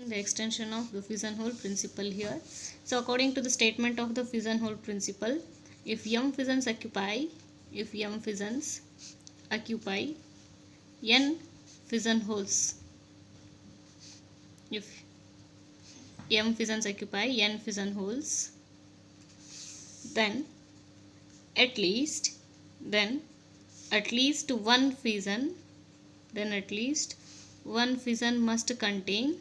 The extension of the Pigeonhole principle here. So according to the statement of the Pigeonhole principle, if m fissions occupy n pigeonholes, if m fissions occupy n pigeonholes, then at least one fission must contain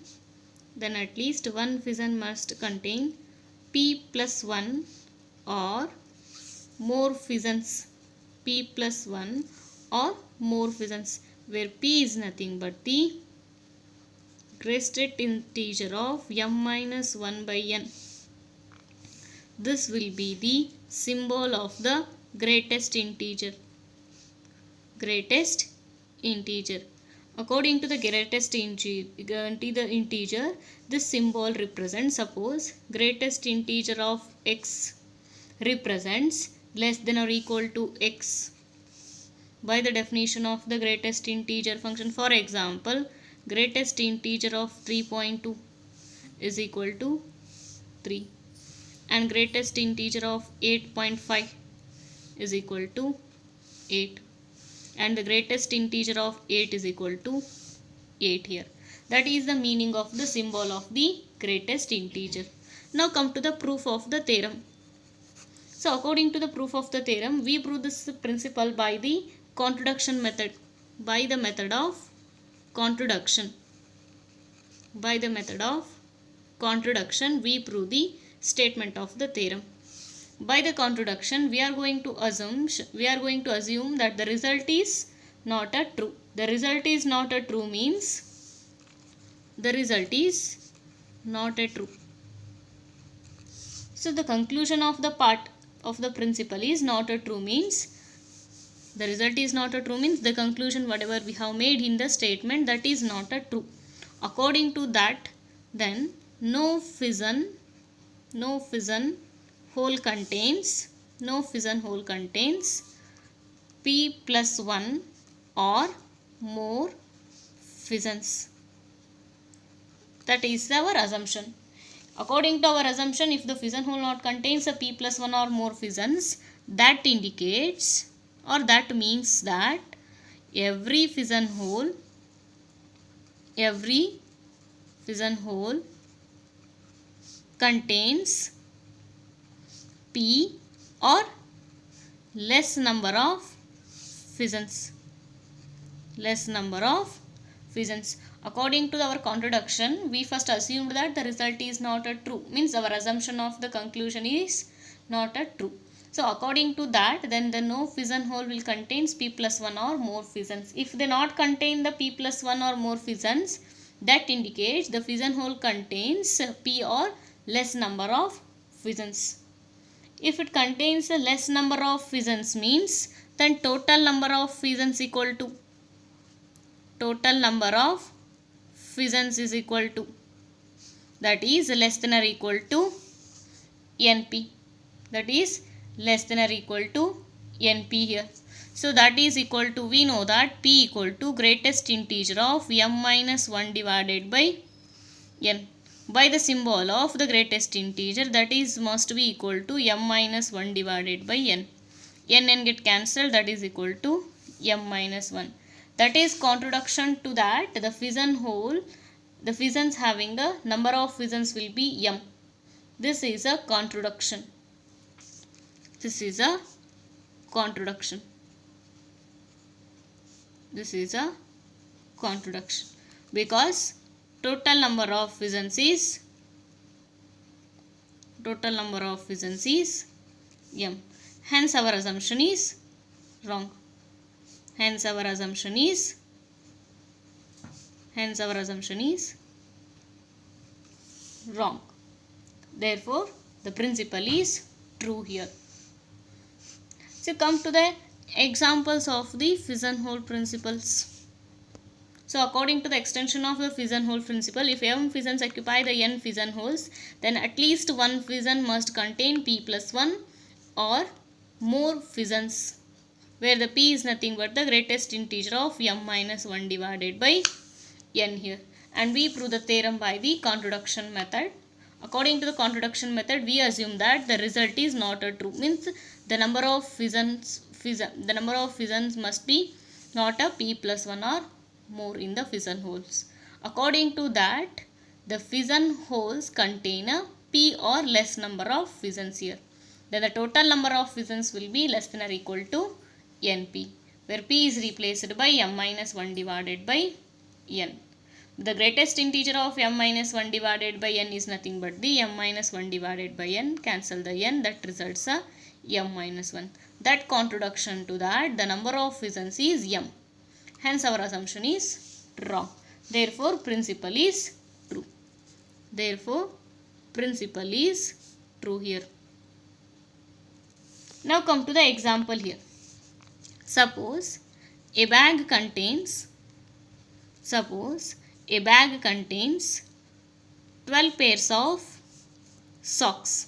p plus 1 or more fissions, where p is nothing but the greatest integer of m minus 1 by n. This will be the symbol of the greatest integer. According to the greatest integer, this symbol represents, suppose greatest integer of x represents less than or equal to x by the definition of the greatest integer function. For example, greatest integer of 3.2 is equal to 3 and greatest integer of 8.5 is equal to 8 and the greatest integer of 8 is equal to 8 here. That is the meaning of the symbol of the greatest integer. Now come to the proof of the theorem. So according to the proof of the theorem, we prove this principle by the contradiction method. By the method of contradiction, we prove the statement of the theorem. By the contradiction, we are going to assume that the result is not a true. The result is not a true means the result is not a true. So the conclusion of the part of the principle is not a true means the result is not a true means the conclusion whatever we have made in the statement, that is not a true. According to that, then no fission hole contains p plus 1 or more fissions. That is our assumption. According to our assumption, if the fission hole not contains a p plus 1 or more fissions, that indicates or that means that every fission hole contains p or less number of fissions. According to our contradiction, we first assumed that the result is not a true, means our assumption of the conclusion is not a true. So according to that, then the no fission hole will contains p plus 1 or more fissions. If they not contain the p plus 1 or more fissions, that indicates the fission hole contains p or less number of fissions. If it contains a less number of fissions means then total number of fissions is equal to that is less than or equal to np. That is less than or equal to np here. So that is equal to, we know that p equal to greatest integer of m minus 1 divided by n. By the symbol of the greatest integer, that is must be equal to m minus 1 divided by n. n get cancelled, that is equal to m minus 1. That is contradiction to that the fission hole, the fissions having the number of fissions will be m. This is a contradiction. Because total number of fissions is m. Hence our assumption is wrong. Therefore, the principle is true here. So come to the examples of the fission hole principles. So according to the extension of the fission hole principle, if m fissions occupy the n fission holes, then at least one fission must contain p plus 1 or more fissions, where the p is nothing but the greatest integer of m minus 1 divided by n here. and we prove the theorem by the contradiction method. According to the contradiction method, we assume that the result is not a true, means the number of fissions must be not a p plus 1 or more in the fission holes. According to that, the fission holes contain a p or less number of fissions here. Then the total number of fissions will be less than or equal to np, where p is replaced by m minus 1 divided by n. The greatest integer of m minus 1 divided by n is nothing but the m minus 1 divided by n. Cancel the n, that results a m minus 1. That contradiction to that, the number of fissions is m. Hence our assumption is wrong. Therefore principle is true. Therefore principle is true here. Now come to the example here. Suppose a bag contains 12 pairs of socks.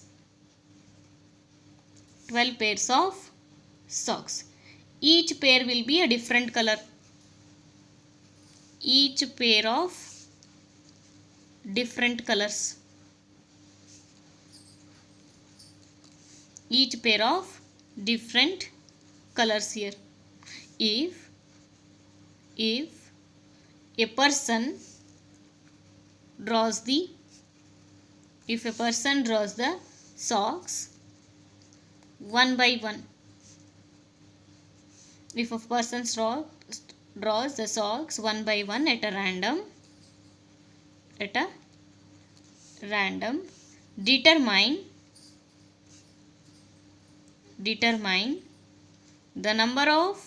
12 pairs of socks. Each pair will be a different color. Each pair of different colors. Each pair of different colors here. If a person draws the socks one by one, if a person draws the socks one by one at a random, determine the number of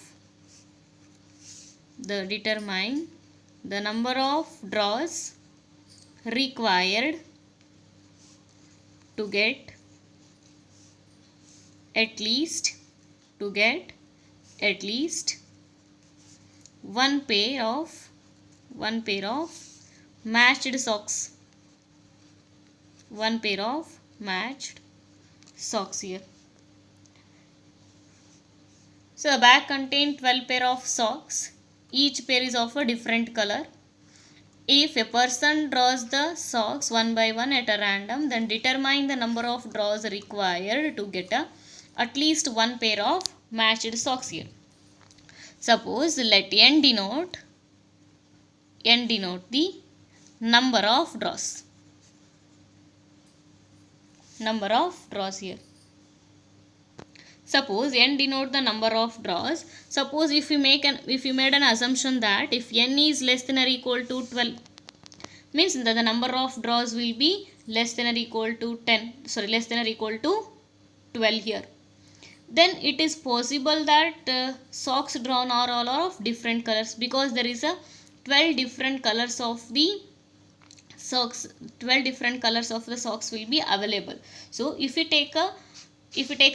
draws required to get at least one pair of matched socks. One pair of matched socks here. So the bag contains 12 pair of socks. Each pair is of a different color. If a person draws the socks one by one at a random, then determine the number of draws required to get at least one pair of matched socks here. Suppose let n denote the number of draws. Here. Suppose n denote the number of draws. Suppose if you made an assumption that if n is less than or equal to 12, means that the number of draws will be less than or equal to 12 here. Then it is possible that socks drawn are all of different colors, because there is a 12 different colors of the socks. 12 different colors of the socks will be available. So if you take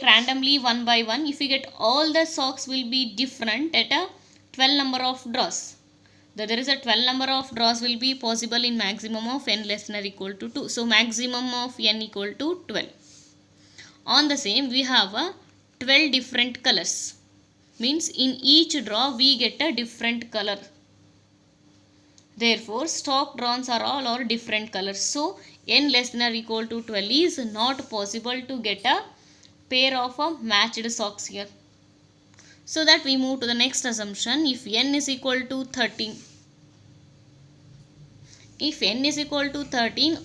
randomly one by one, if you get all the socks will be different at a 12 number of draws. There is a 12 number of draws will be possible in maximum of n less than or equal to 2. So maximum of n equal to 12. On the same, we have a 12 different colors. Means in each draw we get a different color. Therefore stock draws are all different colors. So n less than or equal to 12 is not possible to get a pair of matched socks here. So that we move to the next assumption. If n is equal to 13,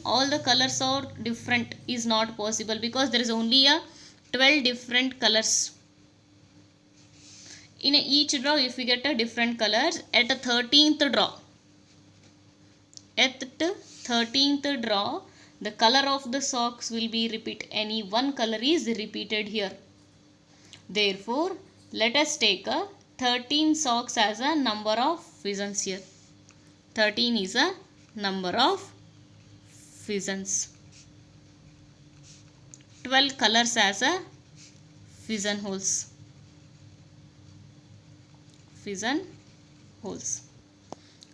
all the colors are different is not possible, because there is only a 12 different colors. In each draw, if we get a different colors, at the 13th draw, the color of the socks will be repeat. Any one color is repeated here. Therefore, let us take a 13 socks as a number of fissions here. 13 is a number of fissions. 12 colors as a fission holes.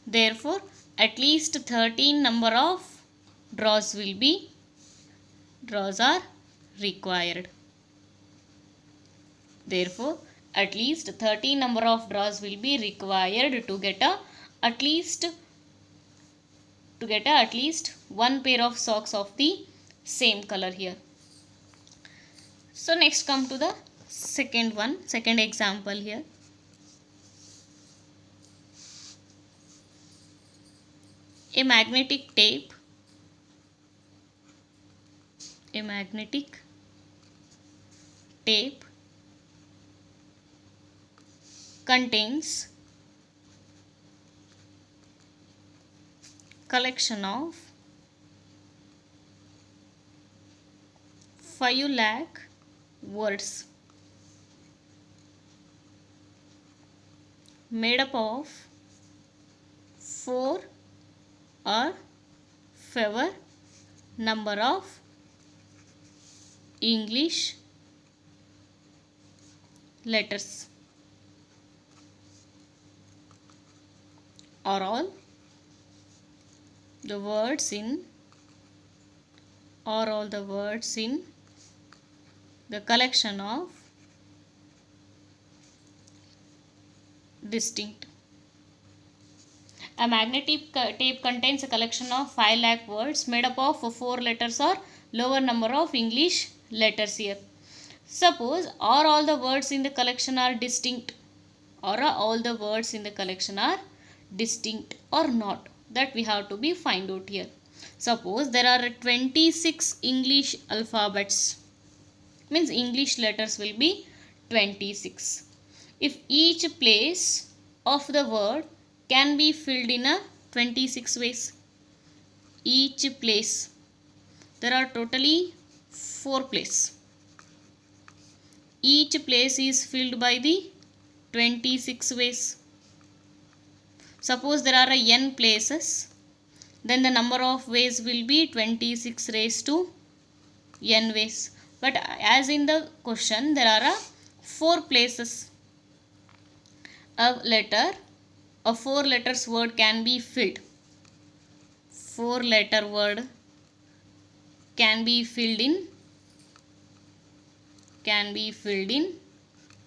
Therefore, at least 13 number of draws are required. Therefore, at least 13 number of draws will be required to get at least to get at least one pair of socks of the same color here. So next come to the second example here. A magnetic tape contains collection of 5 lakh words made up of 4 or fewer number of English letters, or all the words in the collection of distinct. A magnetic tape contains a collection of 5 lakh words made up of 4 letters or lower number of English letters here. Suppose are all the words in the collection are distinct, or all the words in the collection are distinct or not, that we have to be find out here. Suppose there are 26 English alphabets, means English letters will be 26. If each place of the word can be filled in a 26 ways, each place, there are totally 4 places. Each place is filled by the 26 ways. Suppose there are n places, then the number of ways will be 26 raised to n ways. But as in the question, there are 4 places. A 4 letters word can be filled. 4 letter word can be filled in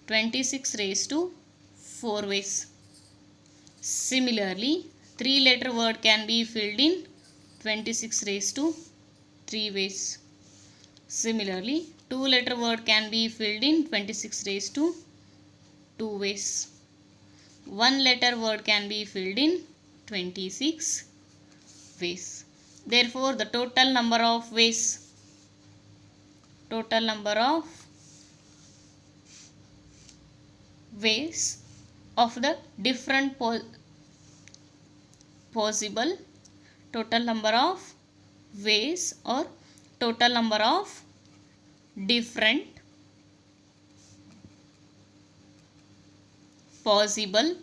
26 raised to 4 ways. Similarly, 3 letter word can be filled in 26 raised to 3 ways. Similarly, 2 letter word can be filled in 26 raised to 2 ways. 1 letter word can be filled in 26 ways. Therefore, the total number of ways of the different possible total number of ways or total number of different possible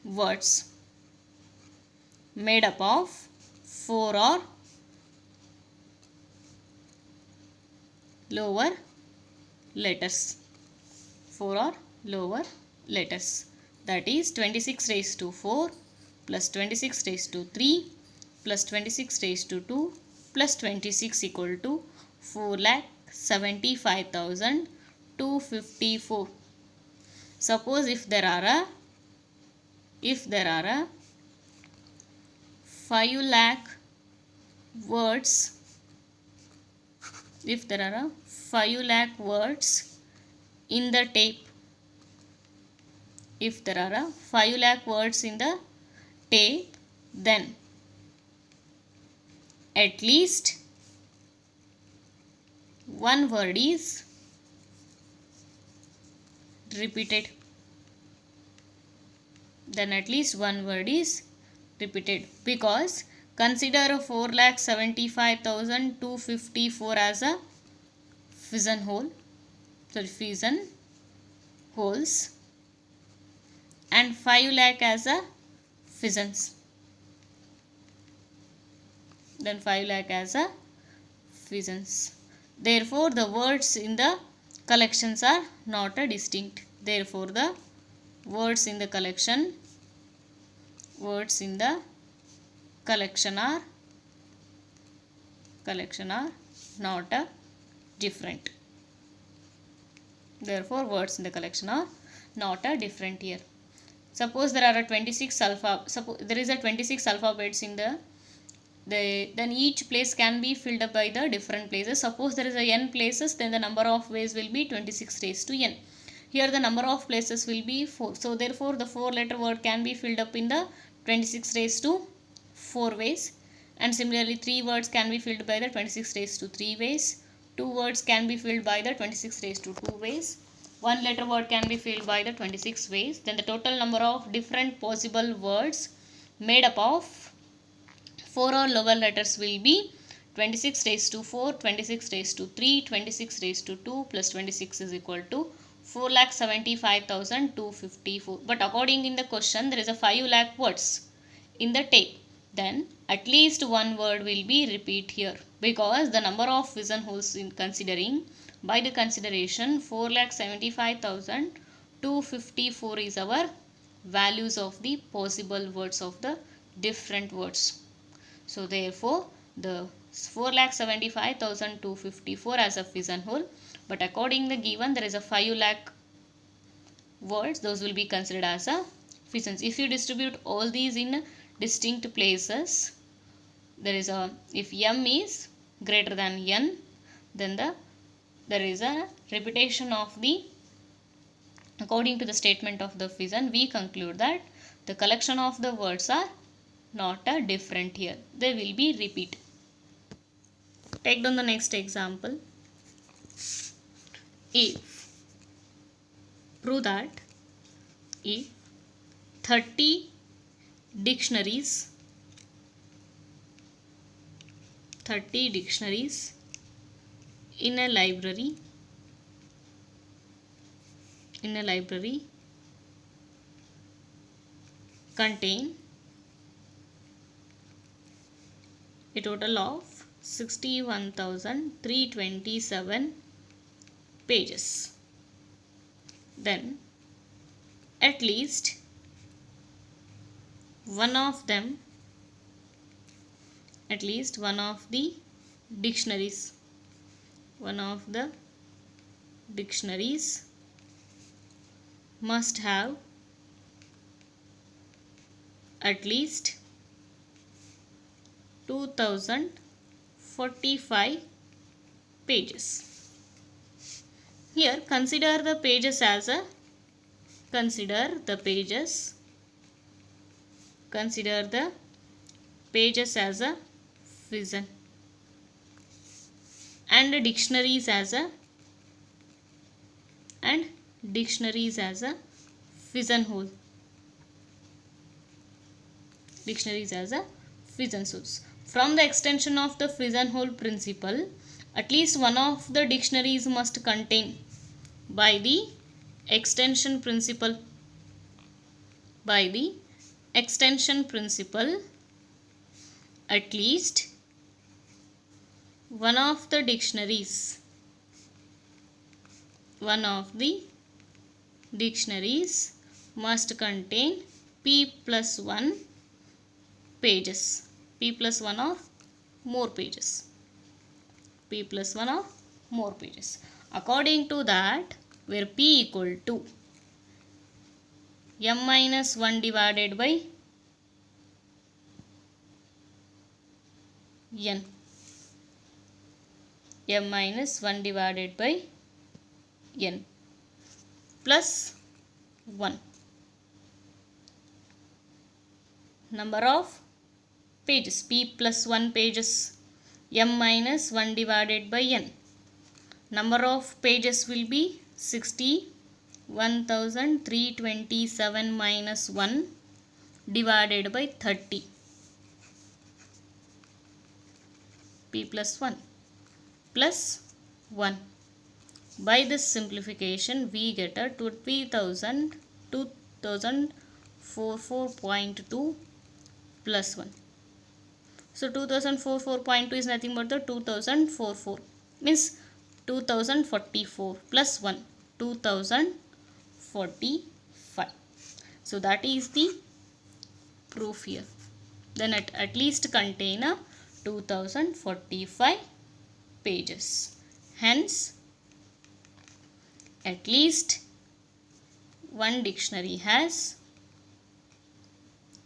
words made up of 4 or lower letters. 4 or lower letters. That is 26 raised to 4 plus 26 raised to 3 plus 26 raised to 2 plus 26 equal to 4,75,254. Suppose if there are a 5 lakh words, if there are 5 lakh words in the tape, if there are 5 lakh words in the tape, then at least one word is repeated. Then at least one word is repeated, because consider 4,75,254 as a fission hole, fission holes, and 5 lakh as a fissions. Then 5 lakh as a fissions. Therefore, the words in the collections are not a distinct. Therefore, the words in the collection are not a different. Therefore, words in the collection are not a different here. Suppose there are 26 suppose there is a 26 alphabets in then each place can be filled up by the different places. Suppose there is a n places, then the number of ways will be 26 raised to n. Here the number of places will be 4. So therefore the 4 letter word can be filled up in the 26 raised to 4 ways. And similarly 3 words can be filled by the 26 raised to 3 ways. 2 words can be filled by the 26 raised to 2 ways. 1 letter word can be filled by the 26 ways. Then the total number of different possible words made up of 4 or lower letters will be 26 raised to 4, 26 raised to 3, 26 raised to 2 plus 26 is equal to 4,75,254. But according in the question, there is a 5 lakh words in the tape. Then at least one word will be repeat here, because the number of vision holes in considering by the consideration 4,75,254 is our values of the possible words of the different words. So therefore the 4,75,254 as a vision hole, but according the given there is a 5 lakh words, those will be considered as a visions. If you distribute all these in distinct places, there is a, if m is greater than n, then there is a repetition of the, according to the statement of the vision, we conclude that the collection of the words are not a different here, they will be repeat. Take down the next example. If prove that if 30 dictionaries in a library contain a total of 61,327 pages, then at least one of the dictionaries must have at least 2045 pages. Here consider the pages as a vision and dictionaries as a vision hole. From the extension of the vision hole principle, at least one of the dictionaries must contain, by the extension principle, at least one of the dictionaries must contain p plus 1 pages, p plus 1 or more pages. According to that, where p equal to m minus 1 divided by n, plus 1 number of pages, p plus 1 pages, m minus 1 divided by n. Number of pages will be 61,327 minus 1 divided by 30, p plus 1 plus 1. By this simplification we get a 2044.2 plus 1. So 2044.2 is nothing but the 2044, means 2044 plus 1, 2045. So that is the proof here. Then at least contain a 2045 pages. Hence at least one dictionary has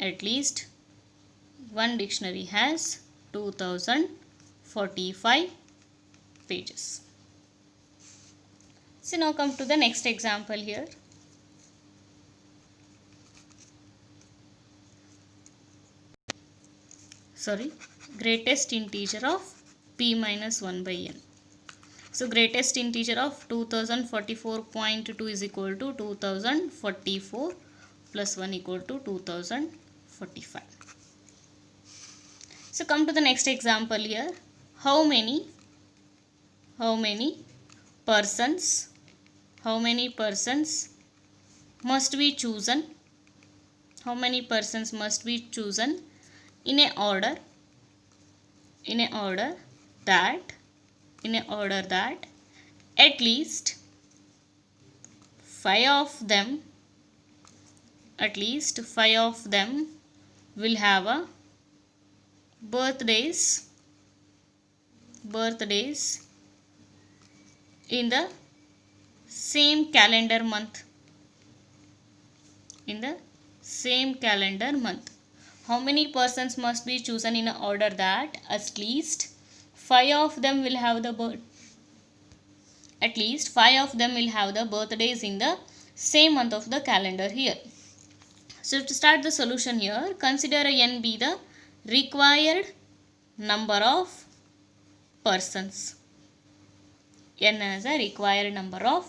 at least one dictionary has 2045 pages. So now come to the next example here. Greatest integer of p minus 1 by n. So greatest integer of 2044.2 is equal to 2044 plus 1 equal to 2045. So come to the next example here. How many persons must be chosen? How many persons must be chosen in a order that at least 5 of them will have a birthdays in the same calendar month. How many persons must be chosen in order that at least 5 of them will have the birthdays in the same month of the calendar here. So to start the solution here, consider n be the required number of persons. N as a required number of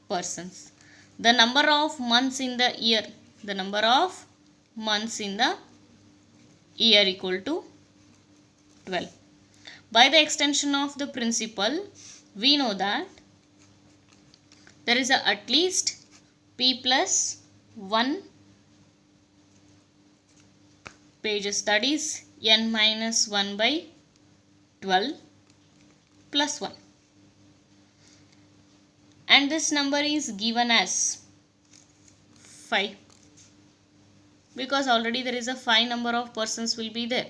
persons. The number of months in the year. Equal to 12. By the extension of the principle, we know that there is a at least p plus 1 pages, that is n minus 1 by 12 plus 1. And this number is given as 5. Because already there is a 5 number of persons will be there.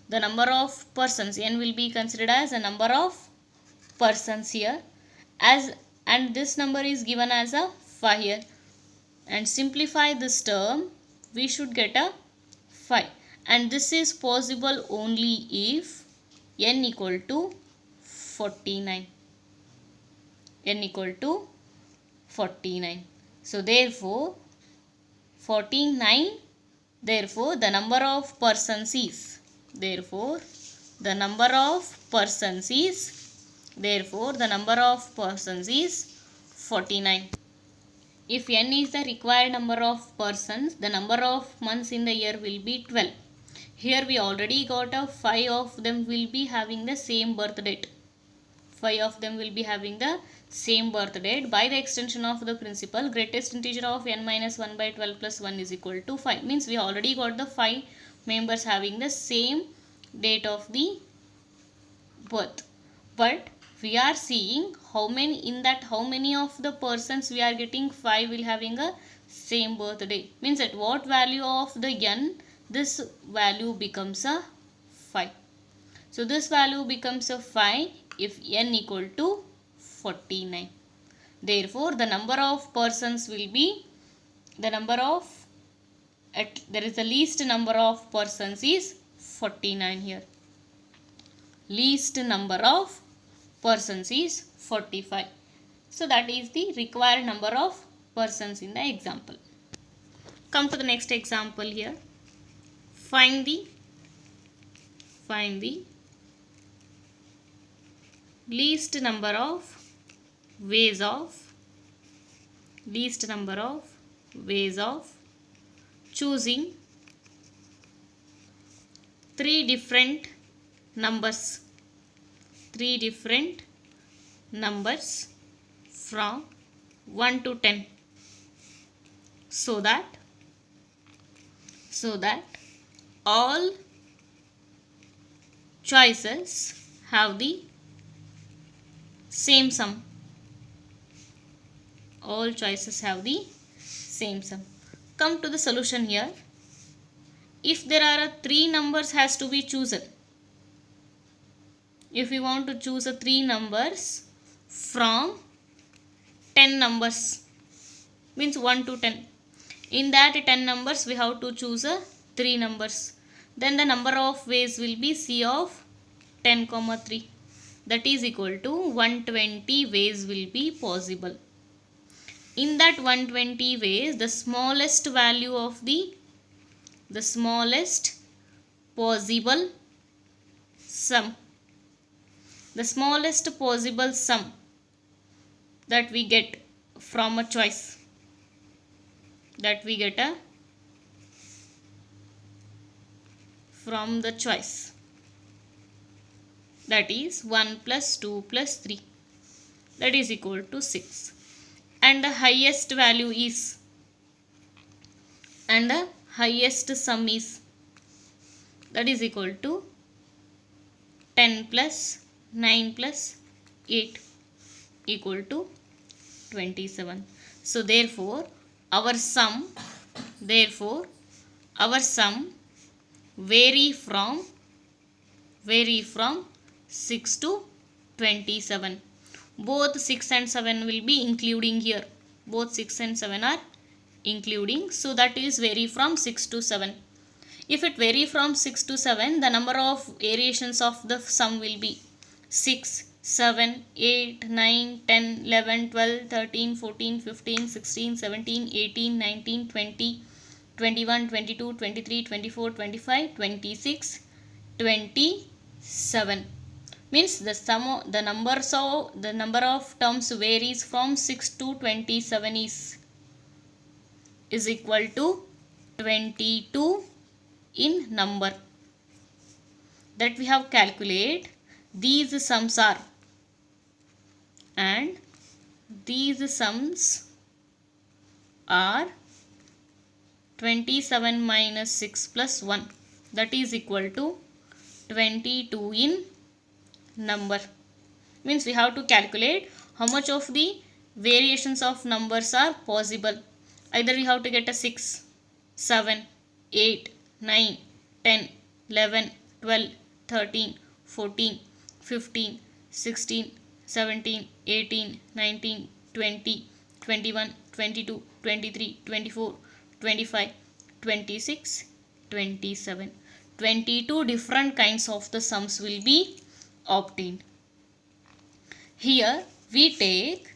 The number of persons, n will be considered as a number of persons here, and this number is given as a 5 here. And simplify this term, we should get a 5. And this is possible only if n equal to 49. So therefore 49, therefore the number of persons is 49. If n is the required number of persons, the number of months in the year will be 12. Here we already got a 5 of them will be having the same birth date. By the extension of the principle, greatest integer of n minus 1 by 12 plus 1 is equal to 5. Means we already got the 5 members having the same date of the birth. But we are seeing how many of the persons we are getting 5 will having a same birthday. Means at what value of the n, this value becomes a 5. So this value becomes a 5 if n equal to 49. Therefore the number of persons will be there is the least number of persons is 49 here. Least number of persons is 45. So that is the required number of persons in the example. Come to the next example here. Find the least number of ways of choosing 3 different numbers from 1 to 10 so that all choices have the same sum. Come to the solution here. If there are 3 numbers has to be chosen. If we want to choose 3 numbers from 10 numbers, means 1 to 10. In that 10 numbers we have to choose 3 numbers. Then the number of ways will be C of 10, 3. That is equal to 120 ways will be possible. In that 120 ways, the smallest value of the smallest possible sum, the smallest possible sum that we get from a choice, that we get from the choice, that is 1 plus 2 plus 3, that is equal to 6. And the highest value is, and the highest sum is, that is equal to 10 plus 9 plus 8 equal to 27. So therefore our sum vary from 6 to 27. Both 6 and 7 will be including here. Both 6 and 7 are including. So that is vary from 6 to 7. If it vary from 6 to 7, the number of variations of the sum will be 6, 7, 8, 9, 10, 11, 12, 13, 14, 15, 16, 17, 18, 19, 20, 21, 22, 23, 24, 25, 26, 27. Means the number of terms varies from 6 to 27 is equal to 22 in number. That we have calculate these sums are, and these sums are 27 minus 6 plus 1, that is equal to 22 in number. Means we have to calculate how much of the variations of numbers are possible. Either we have to get a 6, 7, 8, 9, 10, 11, 12, 13, 14, 15, 16, 17, 18, 19, 20, 21, 22, 23, 24, 25, 26, 27. 22 different kinds of the sums will be obtained. Here we take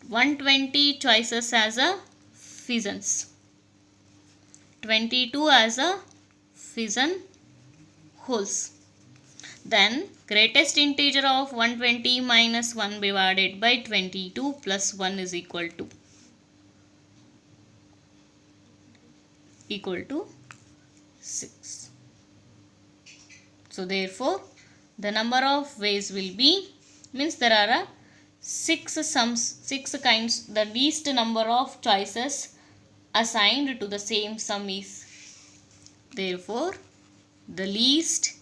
120 choices as a fissions, 22 as a fission wholes. Then greatest integer of 120 minus 1 divided by 22 plus 1 is equal to 6. So therefore the number of ways will be, means there are 6 kinds, the least number of choices assigned to the same sum is. Therefore the least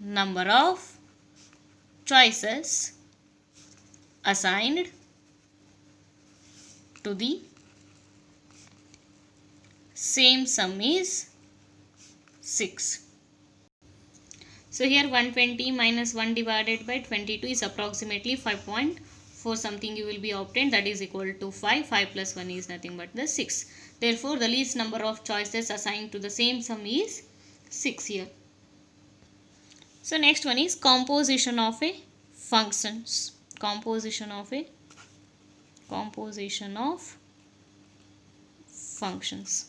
number of choices assigned to the same sum is 6. So here 120 minus 1 divided by 22 is approximately 5.4 something you will be obtained, that is equal to 5. 5 plus 1 is nothing but the 6. Therefore the least number of choices assigned to the same sum is 6 here. So next one is composition of a functions. Composition of functions.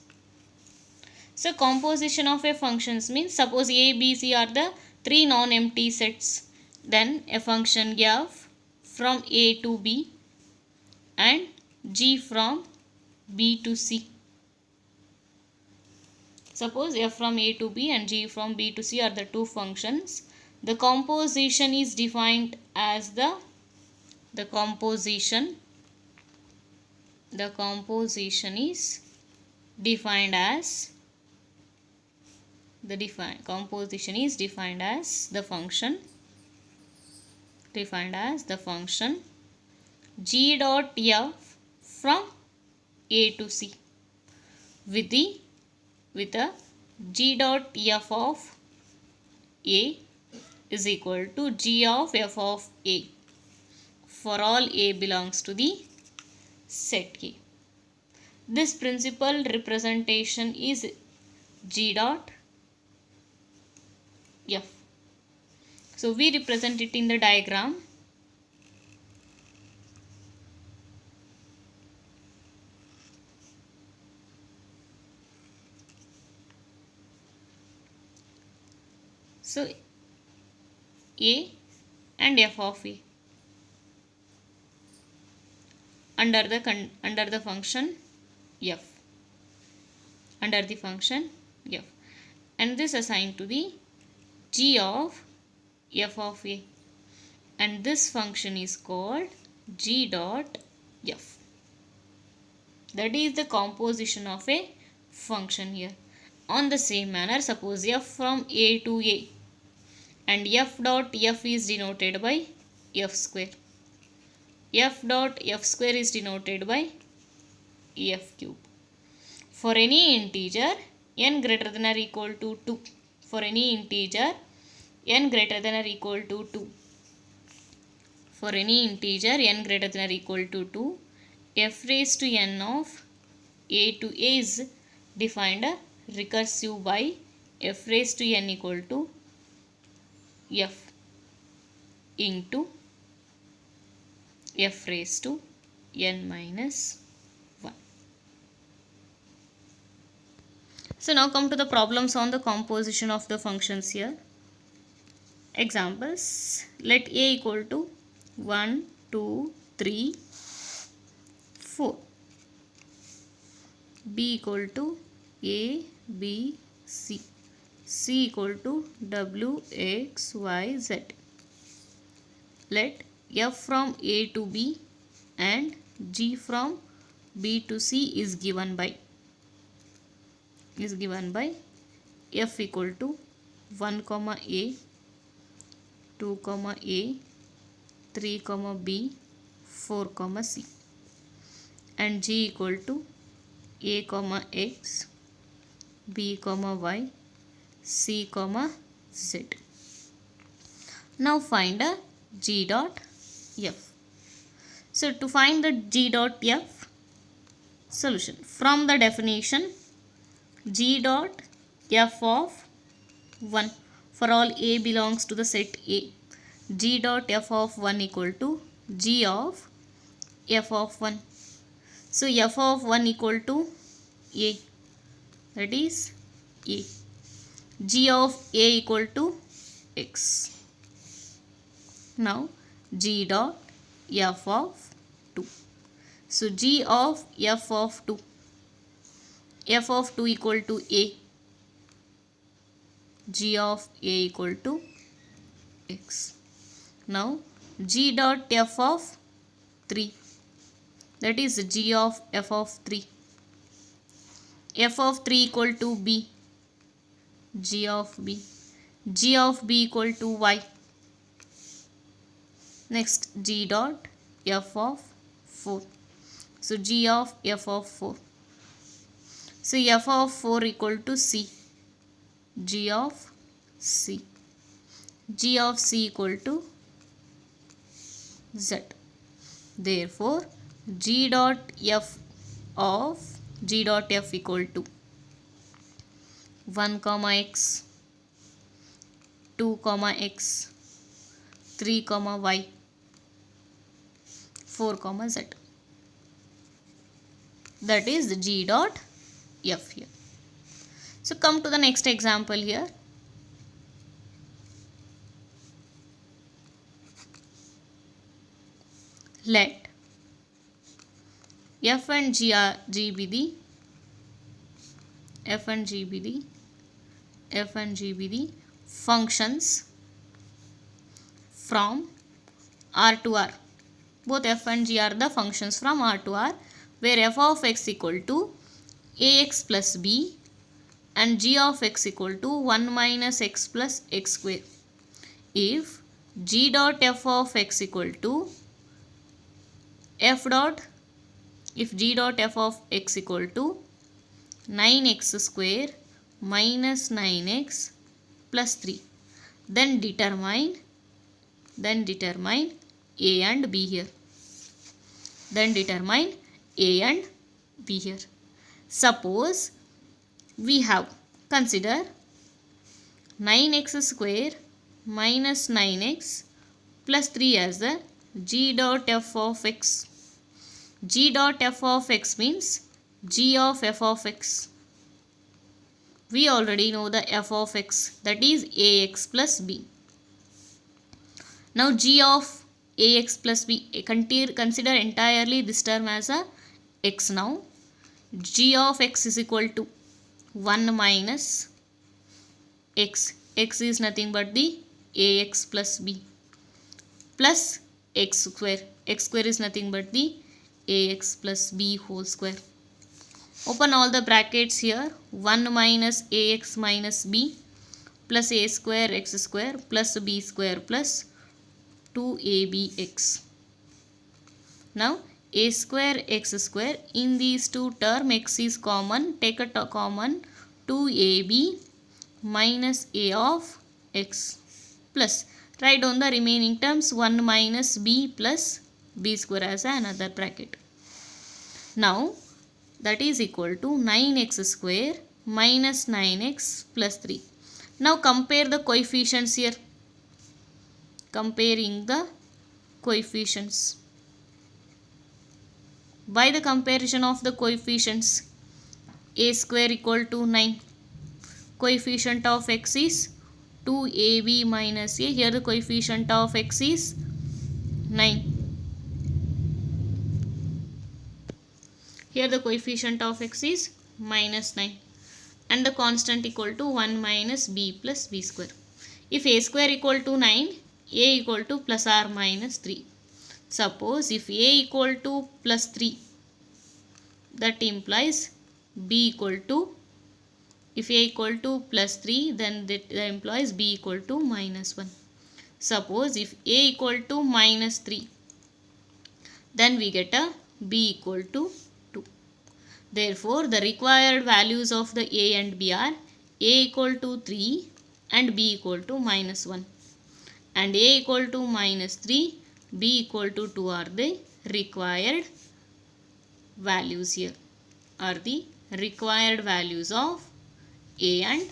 So composition of a functions means, suppose A, B, C are the 3 non-empty sets. Then a function f from A to B and g from B to C. Suppose f from A to B and g from B to C are the two functions. The composition is defined as the composition is defined as the function g dot f from A to C with a g dot f of A is equal to g of f of A for all A belongs to the set A. This principal representation is g dot f. So we represent it in the diagram. So a and f of a under the function f, under the function f, and this assigned to the g of f of a, and this function is called g dot f. That is the composition of a function here. On the same manner, suppose f from a to a, and f dot f is denoted by f square. F dot f square is denoted by f cube. For any integer n greater than or equal to 2. For any integer n greater than or equal to 2. For any integer n greater than or equal to 2, f raised to n of a to a is defined recursive by f raised to n equal to f into f raised to n minus 1. So now come to the problems on the composition of the functions here. Examples. Let a equal to 1, 2, 3, 4. B equal to A, B, C. C equal to W, X, Y, Z. Let f from a to b and g from b to c is given by f equal to 1 comma a, 2 comma a, 3 comma b, 4 comma c, and g equal to a comma x, b comma y, c comma z. Now find a g dot f. So to find the g dot f, solution from the definition, g dot f of 1, for all a belongs to the set A, g dot f of 1 equal to g of f of 1. So f of 1 equal to a, that is a. G of a equal to x. Now g dot f of 2. So g of f of 2. F of 2 equal to a. G of a equal to x. Now g dot f of 3. That is g of f of 3. F of 3 equal to b. G of b. G of b equal to y. Next g dot f of 4. So g of f of 4. So f of 4 equal to c. G of c. G of c equal to z. Therefore g dot f equal to 1 comma x, 2 comma x, 3 comma y, 4 comma z. That is g dot f here. So come to the next example here. Let f and g be the functions from R to R. Both f and g are the functions from R to R, where f of x equal to ax plus b and g of x equal to 1 minus x plus x square. If g dot f of x equal to if g dot f of x equal to 9x square minus 9x plus 3, then determine a and b here. Suppose we have Consider 9x square minus 9x plus 3 as the g dot f of x. G dot f of x means g of f of x. We already know the f of x, that is ax plus b. Now g of ax plus b, consider entirely this term as a x now. G of x is equal to 1 minus x. X is nothing but the ax plus b plus x square. X square is nothing but the ax plus b whole square. Open all the brackets here. 1 minus ax minus b plus a square x square plus b square plus 2abx. Now a square x square, in these two terms x is common, take a common 2ab minus a of x plus write down the remaining terms 1 minus b plus b square as another bracket. Now that is equal to 9x square minus 9x plus 3. Now compare the coefficients here. Comparing the coefficients. By the comparison of the coefficients, a square equal to 9. Coefficient of x is 2ab minus a. Here the coefficient of x is 9. Here the coefficient of x is minus 9. And the constant equal to 1 minus b plus b square. If a square equal to 9, a equal to plus or minus 3. Suppose if a equal to plus 3, that implies b equal to, if a equal to plus 3, then that implies b equal to minus 1. Suppose if a equal to minus 3, then we get a b equal to 2. Therefore, the required values of the a and b are a equal to 3 and b equal to minus 1. And a equal to minus 3, b equal to 2 are the required values here. Are the required values of a and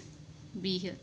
b here.